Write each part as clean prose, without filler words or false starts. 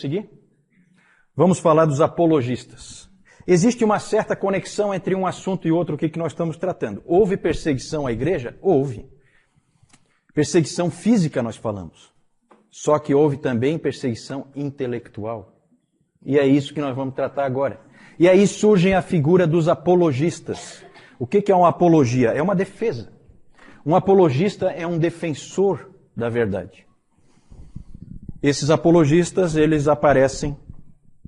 Seguir? Vamos falar dos apologistas. Existe uma certa conexão entre um assunto e outro, o que nós estamos tratando. Houve perseguição à igreja? Houve. Perseguição física nós falamos. Só que houve também perseguição intelectual. E é isso que nós vamos tratar agora. E aí surge a figura dos apologistas. O que é uma apologia? É uma defesa. Um apologista é um defensor da verdade. Esses apologistas, eles aparecem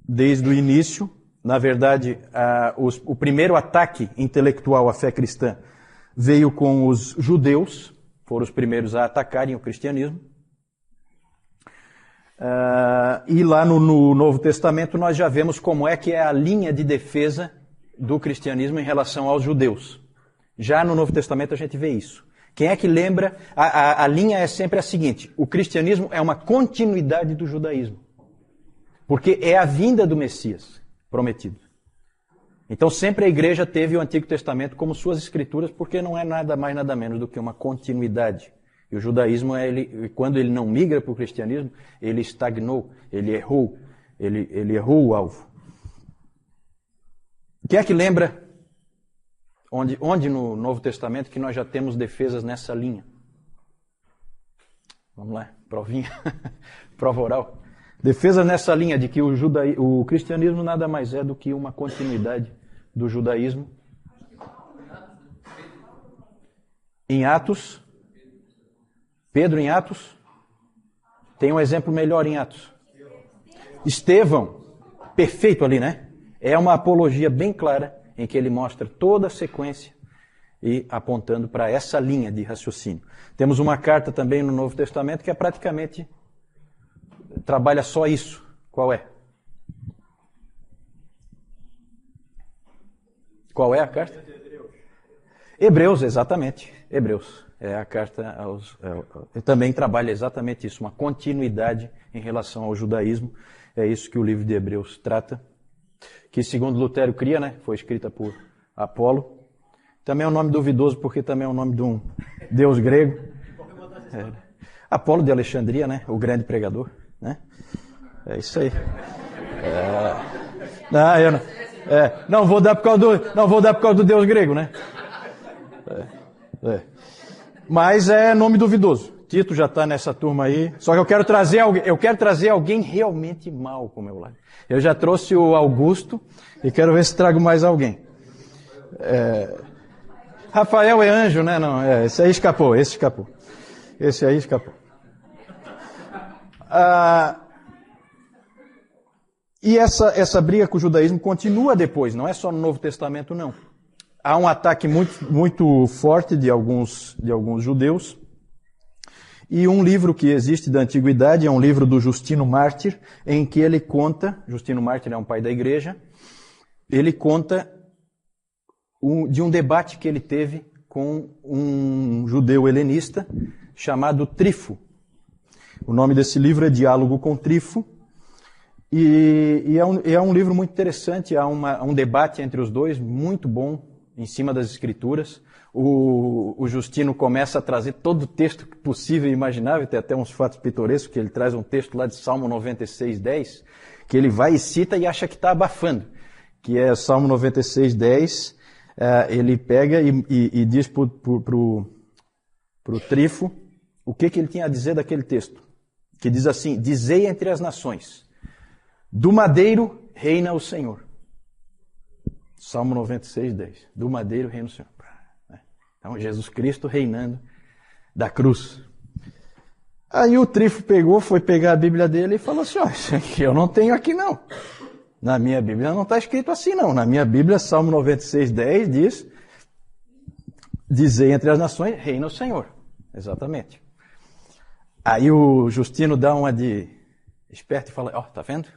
desde o início. Na verdade, o primeiro ataque intelectual à fé cristã veio com os judeus, foram os primeiros a atacarem o cristianismo. E lá no Novo Testamento nós já vemos como é que é a linha de defesa do cristianismo em relação aos judeus. Já no Novo Testamento a gente vê isso. Quem é que lembra? A linha é sempre a seguinte: o cristianismo é uma continuidade do judaísmo. Porque é a vinda do Messias prometido. Então sempre a igreja teve o Antigo Testamento como suas escrituras, porque não é nada mais nada menos do que uma continuidade. E o judaísmo, quando ele não migra para o cristianismo, ele estagnou, ele errou o alvo. Quem é que lembra onde no Novo Testamento que nós já temos defesas nessa linha? Vamos lá, provinha, prova oral. Defesas nessa linha de que o cristianismo nada mais é do que uma continuidade do judaísmo. Em Atos, Pedro em Atos, tem um exemplo melhor em Atos. Estevão, perfeito ali, né? É uma apologia bem clara em que ele mostra toda a sequência e apontando para essa linha de raciocínio. Temos uma carta também no Novo Testamento que é praticamente trabalha só isso. Qual é? Qual é a carta? Hebreus, exatamente. Hebreus. É a carta aos... também trabalha exatamente isso, uma continuidade em relação ao judaísmo. É isso que o livro de Hebreus trata. Que, segundo Lutero cria, né? Foi escrita por Apolo. Também é um nome duvidoso, porque também é o nome de um deus grego. Apolo de Alexandria, né? O grande pregador. Né? É isso aí. Não vou dar por causa do deus grego, né? Mas é nome duvidoso. Tito já está nessa turma aí. Só que eu quero trazer alguém realmente mau para o meu lado. Eu já trouxe o Augusto e quero ver se trago mais alguém. Rafael é anjo, né? Não, esse aí escapou. Esse aí escapou. E essa briga com o judaísmo continua depois, não é só no Novo Testamento, não. Há um ataque muito, muito forte de alguns judeus. E um livro que existe da antiguidade é um livro do Justino Mártir, em que ele conta, Justino Mártir é um pai da igreja, ele conta de um debate que ele teve com um judeu helenista chamado Trifo. O nome desse livro é Diálogo com Trifo, e é um livro muito interessante, há um debate entre os dois, muito bom, em cima das escrituras. O Justino começa a trazer todo o texto possível e imaginável, tem até uns fatos pitorescos, que ele traz um texto lá de Salmo 96:10, que ele vai e cita e acha que está abafando, que é Salmo 96:10, ele pega e diz para o Trifo o que ele tinha a dizer daquele texto, que diz assim: dizei entre as nações, do madeiro reina o Senhor. Salmo 96:10. Do madeiro reina o Senhor. Então, Jesus Cristo reinando da cruz. Aí o Trifo foi pegar a Bíblia dele e falou assim: isso aqui eu não tenho aqui não. Na minha Bíblia não está escrito assim não. Na minha Bíblia, Salmo 96:10 diz: dizei entre as nações, reina o Senhor. Exatamente. Aí o Justino dá uma de esperto e fala: tá vendo?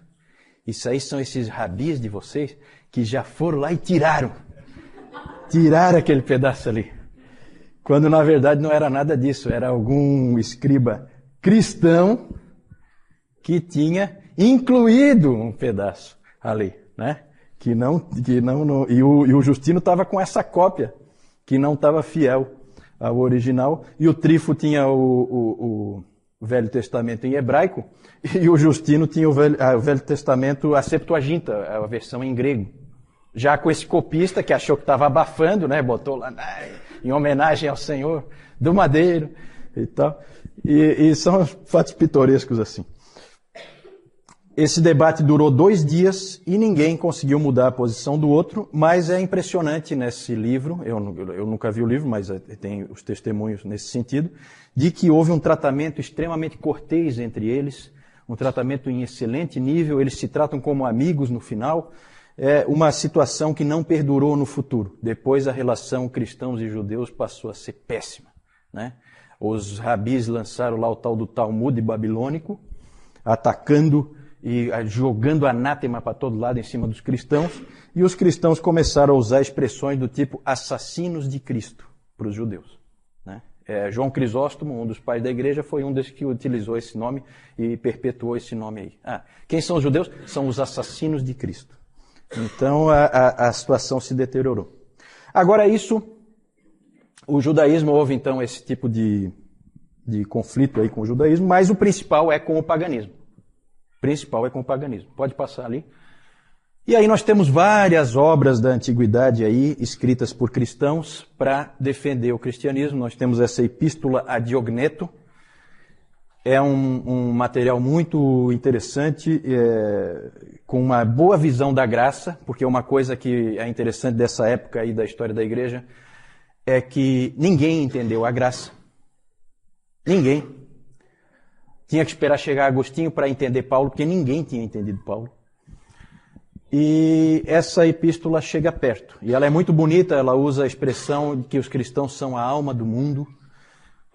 Isso aí são esses rabis de vocês que já foram lá e tiraram aquele pedaço ali. Quando na verdade não era nada disso, era algum escriba cristão que tinha incluído um pedaço ali, né? E o Justino estava com essa cópia que não estava fiel ao original, e o Trifo tinha o Velho Testamento em hebraico, e o Justino tinha o Velho Testamento, a Septuaginta, a versão em grego. Já com esse copista que achou que estava abafando, né, botou lá em homenagem ao Senhor do Madeiro e tal. E são fatos pitorescos assim. Esse debate durou 2 dias e ninguém conseguiu mudar a posição do outro, mas é impressionante nesse livro, eu nunca vi o livro, mas tem os testemunhos nesse sentido, de que houve um tratamento extremamente cortês entre eles, um tratamento em excelente nível, eles se tratam como amigos no final, é uma situação que não perdurou no futuro. Depois a relação cristãos e judeus passou a ser péssima, né? Os rabis lançaram lá o tal do Talmud babilônico, atacando e jogando anátema para todo lado em cima dos cristãos, e os cristãos começaram a usar expressões do tipo assassinos de Cristo para os judeus, né? João Crisóstomo, um dos pais da igreja, foi um desses que utilizou esse nome e perpetuou esse nome aí. Quem são os judeus? São os assassinos de Cristo. Então a situação se deteriorou. Agora o judaísmo, houve então esse tipo de conflito aí com o judaísmo, mas o principal é com o paganismo. Pode passar ali. E aí nós temos várias obras da antiguidade aí, escritas por cristãos, para defender o cristianismo. Nós temos essa Epístola a Diogneto. É um material muito interessante, com uma boa visão da graça, porque uma coisa que é interessante dessa época aí da história da igreja é que ninguém entendeu a graça. Ninguém. Tinha que esperar chegar Agostinho para entender Paulo, porque ninguém tinha entendido Paulo. E essa epístola chega perto. E ela é muito bonita, ela usa a expressão de que os cristãos são a alma do mundo.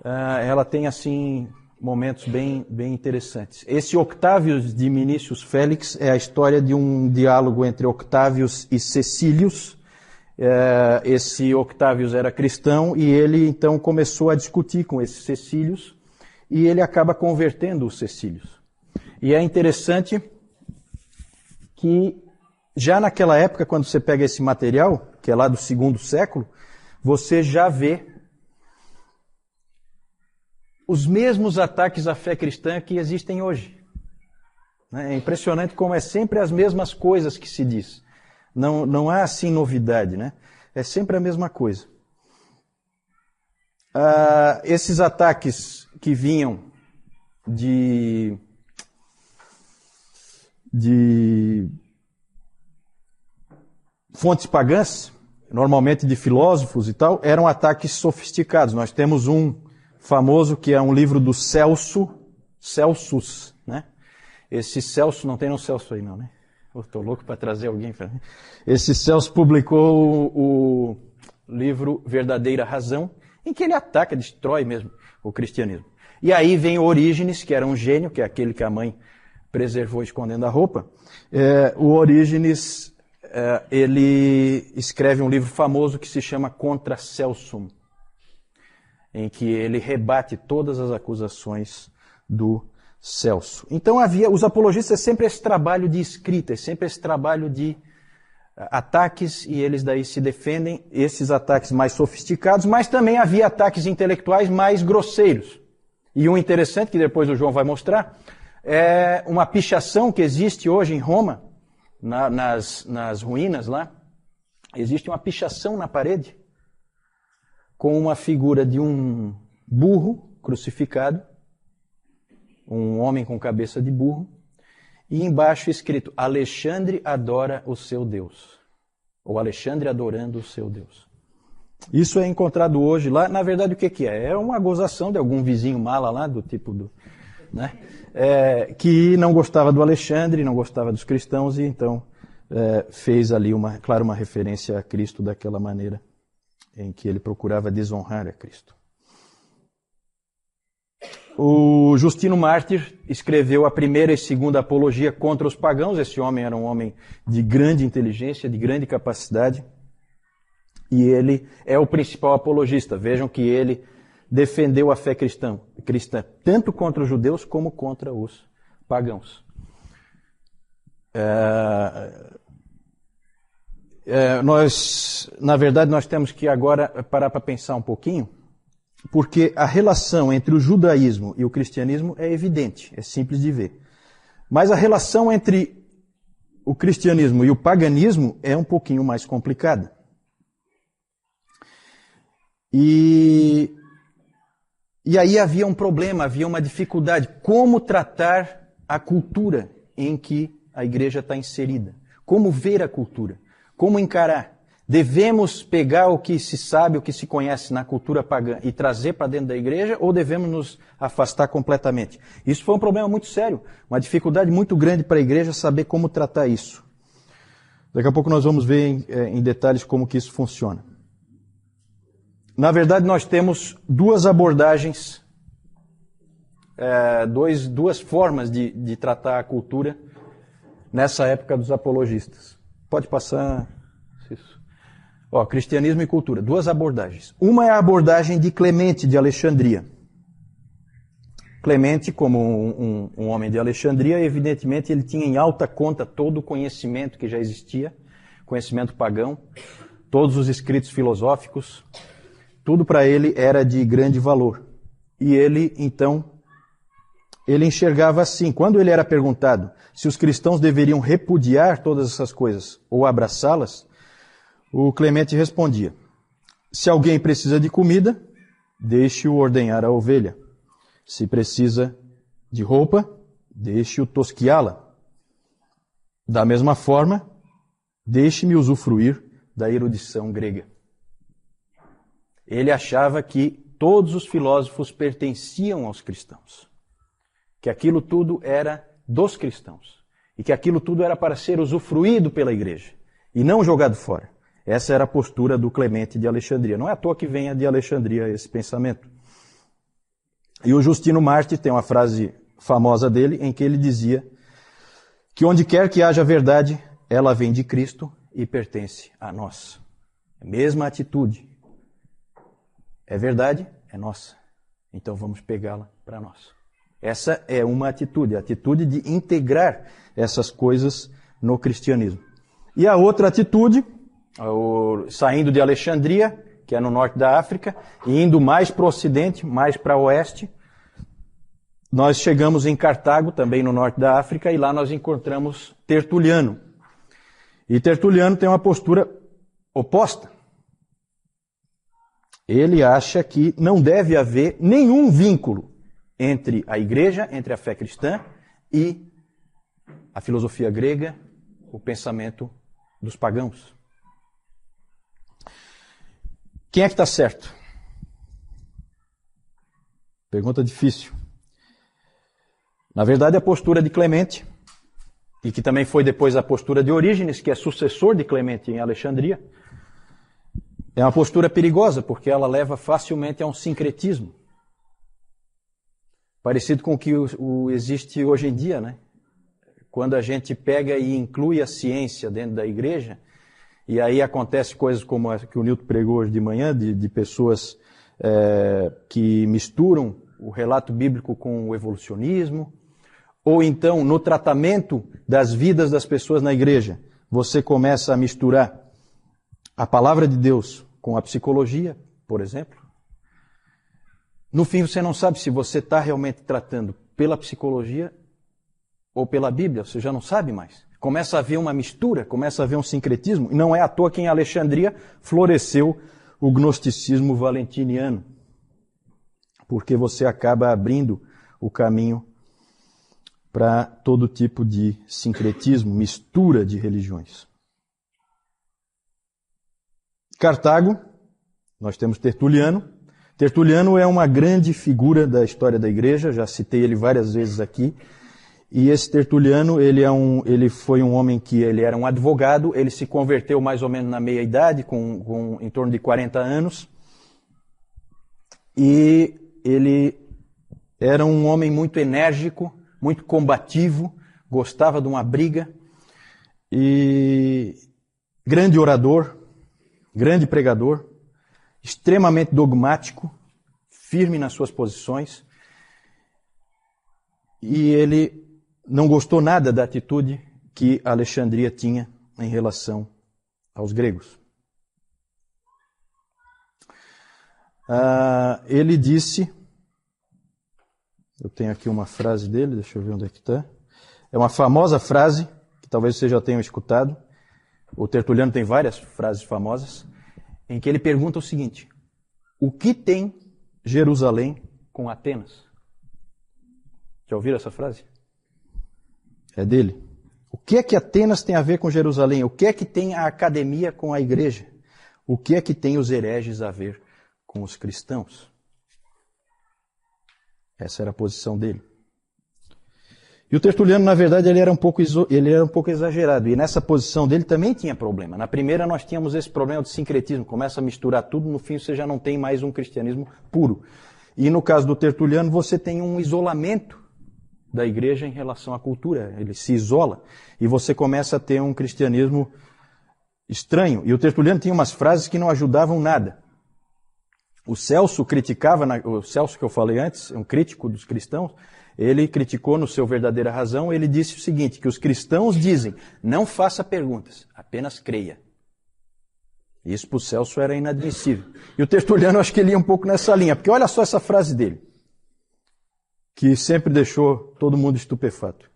Ela tem, assim, momentos bem interessantes. Esse Octávios de Minícius Félix é a história de um diálogo entre Octávios e Cecílius. Esse Octávios era cristão e ele, então, começou a discutir com esse Cecílius. E ele acaba convertendo os Cecílios. E é interessante que já naquela época, quando você pega esse material, que é lá do 2º século, você já vê os mesmos ataques à fé cristã que existem hoje. É impressionante como é sempre as mesmas coisas que se diz. Não há assim novidade, né? É sempre a mesma coisa. Esses ataques que vinham de fontes pagãs, normalmente de filósofos e tal, eram ataques sofisticados. Nós temos um famoso que é um livro do Celsus, né? Esse Celso, não tem um Celso aí não, né? Estou louco para trazer alguém. Esse Celso publicou o livro Verdadeira Razão, em que ele ataca, destrói mesmo o cristianismo. E aí vem Orígenes, que era um gênio, que é aquele que a mãe preservou escondendo a roupa. O Orígenes, ele escreve um livro famoso que se chama Contra Celsum, em que ele rebate todas as acusações do Celso. Então os apologistas sempre esse trabalho de escrita, sempre esse trabalho de ataques, e eles daí se defendem, esses ataques mais sofisticados, mas também havia ataques intelectuais mais grosseiros. E um interessante, que depois o João vai mostrar, é uma pichação que existe hoje em Roma, nas ruínas lá. Existe uma pichação na parede com uma figura de um burro crucificado, um homem com cabeça de burro, e embaixo escrito, Alexandre adora o seu Deus. Ou Alexandre adorando o seu Deus. Isso é encontrado hoje lá. Na verdade, o que é? É uma gozação de algum vizinho mala lá, do tipo né? Que não gostava do Alexandre, não gostava dos cristãos, e então fez ali, claro, uma referência a Cristo daquela maneira em que ele procurava desonrar a Cristo. O Justino Mártir escreveu a primeira e segunda apologia contra os pagãos. Esse homem era um homem de grande inteligência, de grande capacidade, e ele é o principal apologista. Vejam que ele defendeu a fé cristã tanto contra os judeus como contra os pagãos. Na verdade, nós temos que agora parar para pensar um pouquinho porque a relação entre o judaísmo e o cristianismo é evidente, é simples de ver. Mas a relação entre o cristianismo e o paganismo é um pouquinho mais complicada. E aí havia um problema, havia uma dificuldade. Como tratar a cultura em que a igreja está inserida? Como ver a cultura? Como encarar? Devemos pegar o que se sabe, o que se conhece na cultura pagã e trazer para dentro da igreja, ou devemos nos afastar completamente? Isso foi um problema muito sério, uma dificuldade muito grande para a igreja saber como tratar isso. Daqui a pouco nós vamos ver em detalhes como que isso funciona. Na verdade, nós temos duas abordagens, duas formas de tratar a cultura nessa época dos apologistas. Pode passar isso. Cristianismo e cultura, duas abordagens. Uma é a abordagem de Clemente de Alexandria. Clemente, como um homem de Alexandria, evidentemente ele tinha em alta conta todo o conhecimento que já existia, conhecimento pagão, todos os escritos filosóficos, tudo para ele era de grande valor. E ele, então, ele enxergava assim. Quando ele era perguntado se os cristãos deveriam repudiar todas essas coisas ou abraçá-las, o Clemente respondia: se alguém precisa de comida, deixe-o ordenhar a ovelha. Se precisa de roupa, deixe-o tosquiá-la. Da mesma forma, deixe-me usufruir da erudição grega. Ele achava que todos os filósofos pertenciam aos cristãos, que aquilo tudo era dos cristãos, e que aquilo tudo era para ser usufruído pela igreja, e não jogado fora. Essa era a postura do Clemente de Alexandria. Não é à toa que venha de Alexandria esse pensamento. E o Justino Mártir tem uma frase famosa dele, em que ele dizia que onde quer que haja verdade, ela vem de Cristo e pertence a nós. A mesma atitude. É verdade? É nossa. Então vamos pegá-la para nós. Essa é uma atitude, a atitude de integrar essas coisas no cristianismo. E a outra atitude, saindo de Alexandria, que é no norte da África, e indo mais para o ocidente, mais para o oeste, nós chegamos em Cartago, também no norte da África, e lá nós encontramos Tertuliano. E Tertuliano tem uma postura oposta. Ele acha que não deve haver nenhum vínculo entre a igreja, entre a fé cristã e a filosofia grega, o pensamento dos pagãos. Quem é que está certo? Pergunta difícil. Na verdade, a postura de Clemente, e que também foi depois a postura de Orígenes, que é sucessor de Clemente em Alexandria, é uma postura perigosa, porque ela leva facilmente a um sincretismo. Parecido com o que existe hoje em dia, né? Quando a gente pega e inclui a ciência dentro da igreja, e aí acontece coisas como essa que o Nilton pregou hoje de manhã, de pessoas que misturam o relato bíblico com o evolucionismo, ou então no tratamento das vidas das pessoas na igreja, você começa a misturar a palavra de Deus com a psicologia, por exemplo. No fim, você não sabe se você está realmente tratando pela psicologia ou pela Bíblia, você já não sabe mais. Começa a haver uma mistura, começa a haver um sincretismo, e não é à toa que em Alexandria floresceu o gnosticismo valentiniano, porque você acaba abrindo o caminho para todo tipo de sincretismo, mistura de religiões. Cartago, nós temos Tertuliano. Tertuliano é uma grande figura da história da igreja, já citei ele várias vezes aqui. E esse Tertuliano, ele foi um homem que ele era um advogado, ele se converteu mais ou menos na meia-idade, com em torno de 40 anos. E ele era um homem muito enérgico, muito combativo, gostava de uma briga, e grande orador, grande pregador, extremamente dogmático, firme nas suas posições, e ele não gostou nada da atitude que Alexandria tinha em relação aos gregos. ele disse, eu tenho aqui uma frase dele, deixa eu ver onde é que está. É uma famosa frase, que talvez vocês já tenham escutado. O Tertuliano tem várias frases famosas, em que ele pergunta o seguinte: o que tem Jerusalém com Atenas? Já ouviram essa frase? É dele. O que é que Atenas tem a ver com Jerusalém? O que é que tem a academia com a igreja? O que é que tem os hereges a ver com os cristãos? Essa era a posição dele. E o Tertuliano, na verdade, ele era um pouco exagerado. E nessa posição dele também tinha problema. Na primeira nós tínhamos esse problema do sincretismo. Começa a misturar tudo, no fim você já não tem mais um cristianismo puro. E no caso do Tertuliano, você tem um isolamento da igreja em relação à cultura. Ele se isola e você começa a ter um cristianismo estranho. E o Tertuliano tinha umas frases que não ajudavam nada. O Celso criticava, o Celso que eu falei antes, um crítico dos cristãos, ele criticou no seu Verdadeira Razão, ele disse o seguinte, que os cristãos dizem, não faça perguntas, apenas creia. Isso para o Celso era inadmissível. E o Tertuliano, acho que ele ia um pouco nessa linha, porque olha só essa frase dele, que sempre deixou todo mundo estupefato.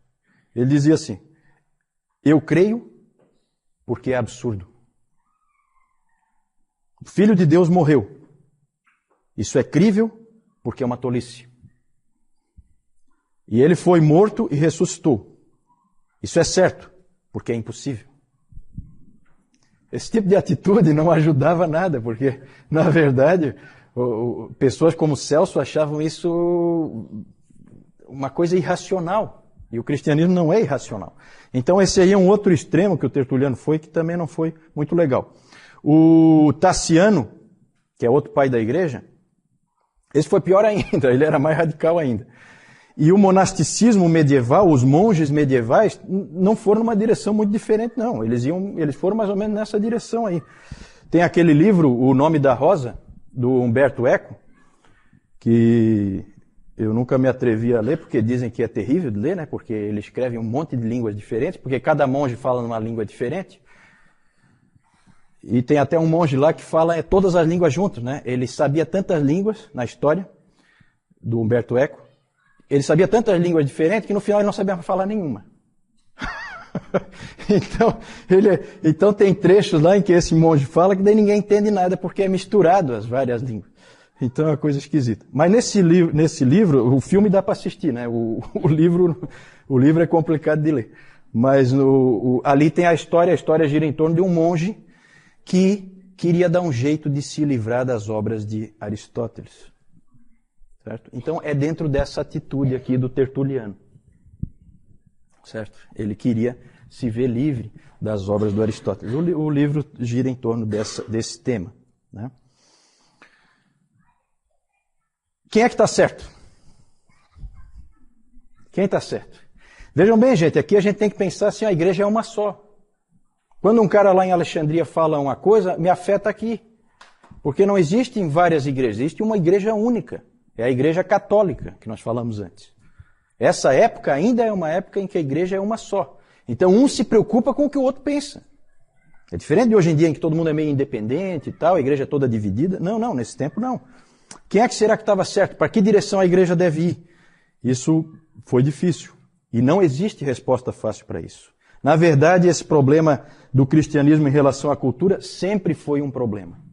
Ele dizia assim, eu creio porque é absurdo. O Filho de Deus morreu. Isso é crível porque é uma tolice. E ele foi morto e ressuscitou. Isso é certo, porque é impossível. Esse tipo de atitude não ajudava nada, porque, na verdade, pessoas como Celso achavam isso uma coisa irracional. E o cristianismo não é irracional. Então esse aí é um outro extremo que o Tertuliano foi, que também não foi muito legal. O Tassiano, que é outro pai da igreja, esse foi pior ainda, ele era mais radical ainda. E o monasticismo medieval, os monges medievais, não foram numa direção muito diferente, não. Eles foram mais ou menos nessa direção aí. Tem aquele livro, O Nome da Rosa, do Umberto Eco, que eu nunca me atrevi a ler, porque dizem que é terrível de ler, né? Porque ele escreve um monte de línguas diferentes, porque cada monge fala numa língua diferente. E tem até um monge lá que fala todas as línguas juntas, né? Ele sabia tantas línguas na história do Umberto Eco. Ele sabia tantas línguas diferentes que no final ele não sabia falar nenhuma. Então tem trechos lá em que esse monge fala que daí ninguém entende nada porque é misturado as várias línguas. Então é uma coisa esquisita. Mas nesse livro, o filme dá para assistir, né? O livro é complicado de ler. Mas ali tem a história gira em torno de um monge que queria dar um jeito de se livrar das obras de Aristóteles. Certo? Então é dentro dessa atitude aqui do Tertuliano. Certo? Ele queria se ver livre das obras do Aristóteles. O livro gira em torno desse tema. Né? Quem é que está certo? Quem está certo? Vejam bem, gente, aqui a gente tem que pensar assim, a igreja é uma só. Quando um cara lá em Alexandria fala uma coisa, me afeta aqui. Porque não existem várias igrejas, existe uma igreja única. É a igreja católica, que nós falamos antes. Essa época ainda é uma época em que a igreja é uma só. Então um se preocupa com o que o outro pensa. É diferente de hoje em dia em que todo mundo é meio independente e tal, a igreja é toda dividida. Não, nesse tempo não. Quem é que será que estava certo? Para que direção a igreja deve ir? Isso foi difícil. E não existe resposta fácil para isso. Na verdade, esse problema do cristianismo em relação à cultura sempre foi um problema.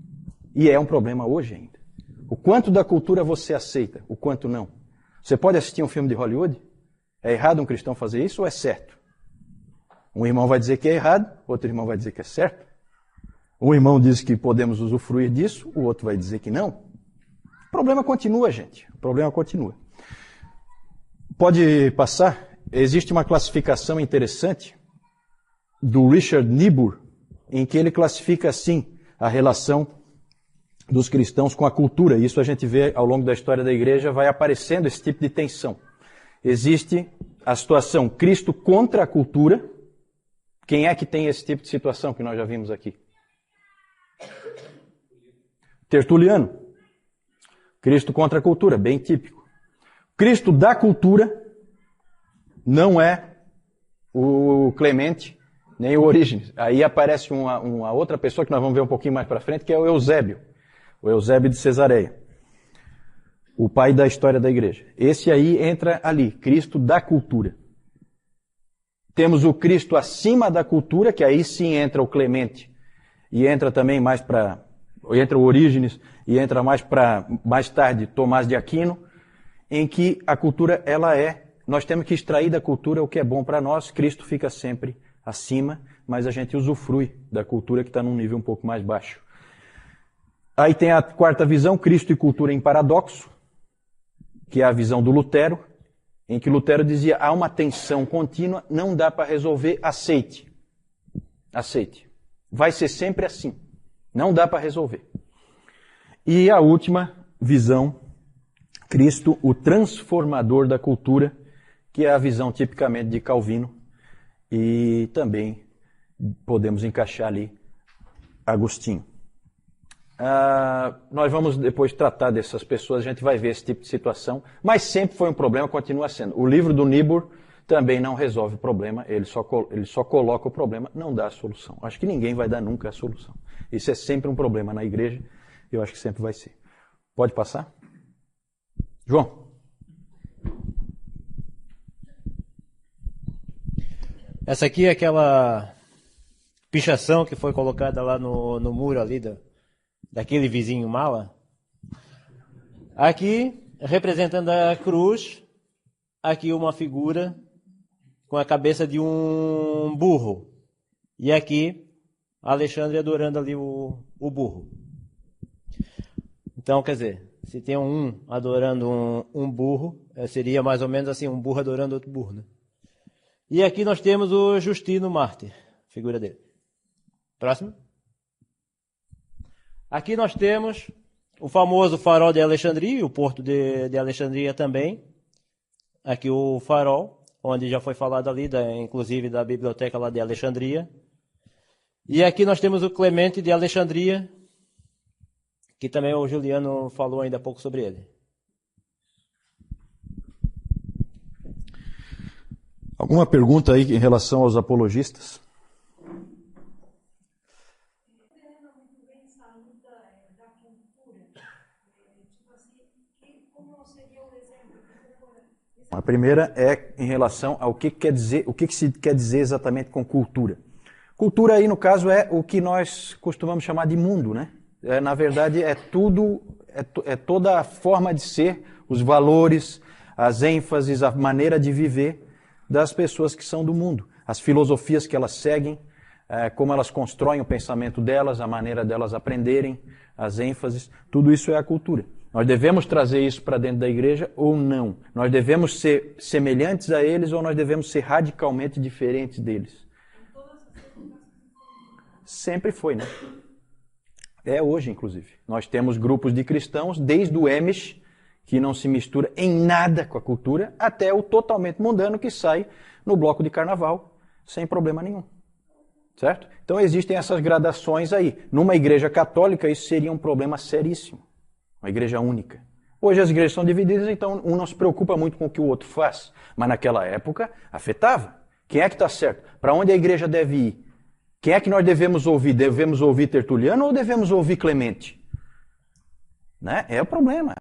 E é um problema hoje ainda. O quanto da cultura você aceita, o quanto não. Você pode assistir um filme de Hollywood? É errado um cristão fazer isso ou é certo? Um irmão vai dizer que é errado, outro irmão vai dizer que é certo. Um irmão diz que podemos usufruir disso, o outro vai dizer que não. O problema continua, gente. O problema continua. Pode passar? Existe uma classificação interessante do Richard Niebuhr, em que ele classifica assim a relação dos cristãos com a cultura. Isso a gente vê ao longo da história da igreja, vai aparecendo esse tipo de tensão. Existe a situação Cristo contra a cultura. Quem é que tem esse tipo de situação que nós já vimos aqui? Tertuliano. Cristo contra a cultura, bem típico. Cristo da cultura não é o Clemente, nem o Orígenes. Aí aparece uma outra pessoa que nós vamos ver um pouquinho mais para frente, que é o Eusébio. O Eusébio de Cesareia. o pai da história da igreja. Esse aí entra ali, Cristo da cultura. Temos o Cristo acima da cultura, que aí sim entra o Clemente, e entra também mais para... entra o Orígenes, e entra mais tarde, Tomás de Aquino, em que a cultura, nós temos que extrair da cultura o que é bom para nós, Cristo fica sempre acima, mas a gente usufrui da cultura que está num nível um pouco mais baixo. Aí tem a quarta visão, Cristo e cultura em paradoxo, que é a visão do Lutero, em que Lutero dizia, há uma tensão contínua, não dá para resolver, aceite. Aceite. Vai ser sempre assim. Não dá para resolver. E a última visão, Cristo, o transformador da cultura, que é a visão tipicamente de Calvino, e também podemos encaixar ali Agostinho. Nós vamos depois tratar dessas pessoas, a gente vai ver esse tipo de situação, mas sempre foi um problema, continua sendo. O livro do Niebuhr também não resolve o problema, ele só coloca o problema, não dá a solução. Acho que ninguém vai dar nunca a solução. Isso é sempre um problema na igreja, e eu acho que sempre vai ser. Pode passar? João. Essa aqui é aquela pichação que foi colocada lá no muro ali daquele vizinho mala. Aqui, representando a cruz, aqui uma figura com a cabeça de um burro. E aqui, Alexandre adorando ali o burro. Então, quer dizer, se tem um adorando um burro, seria mais ou menos assim, um burro adorando outro burro, né? E aqui nós temos o Justino Mártir, figura dele. Próximo. Aqui nós temos o famoso farol de Alexandria, o porto de Alexandria também. Aqui o farol, onde já foi falado ali, inclusive da biblioteca lá de Alexandria. E aqui nós temos o Clemente de Alexandria, que também o Juliano falou ainda há pouco sobre ele. Alguma pergunta aí em relação aos apologistas? A primeira é em relação ao que quer dizer, o que se quer dizer exatamente com cultura. Cultura aí, no caso, é o que nós costumamos chamar de mundo, né? Na verdade, é tudo, é toda a forma de ser, os valores, as ênfases, a maneira de viver das pessoas que são do mundo. As filosofias que elas seguem, como elas constroem o pensamento delas, a maneira delas aprenderem, as ênfases, tudo isso é a cultura. Nós devemos trazer isso para dentro da igreja ou não? Nós devemos ser semelhantes a eles ou nós devemos ser radicalmente diferentes deles? Sempre foi, né? É hoje, inclusive. Nós temos grupos de cristãos, desde o Amish, que não se mistura em nada com a cultura, até o totalmente mundano que sai no bloco de carnaval, sem problema nenhum. Certo? Então existem essas gradações aí. Numa igreja católica, isso seria um problema seríssimo. Uma igreja única. Hoje as igrejas são divididas, então um não se preocupa muito com o que o outro faz. Mas naquela época, afetava. Quem é que está certo? Para onde a igreja deve ir? Quem é que nós devemos ouvir? Devemos ouvir Tertuliano ou devemos ouvir Clemente? Né? É o problema.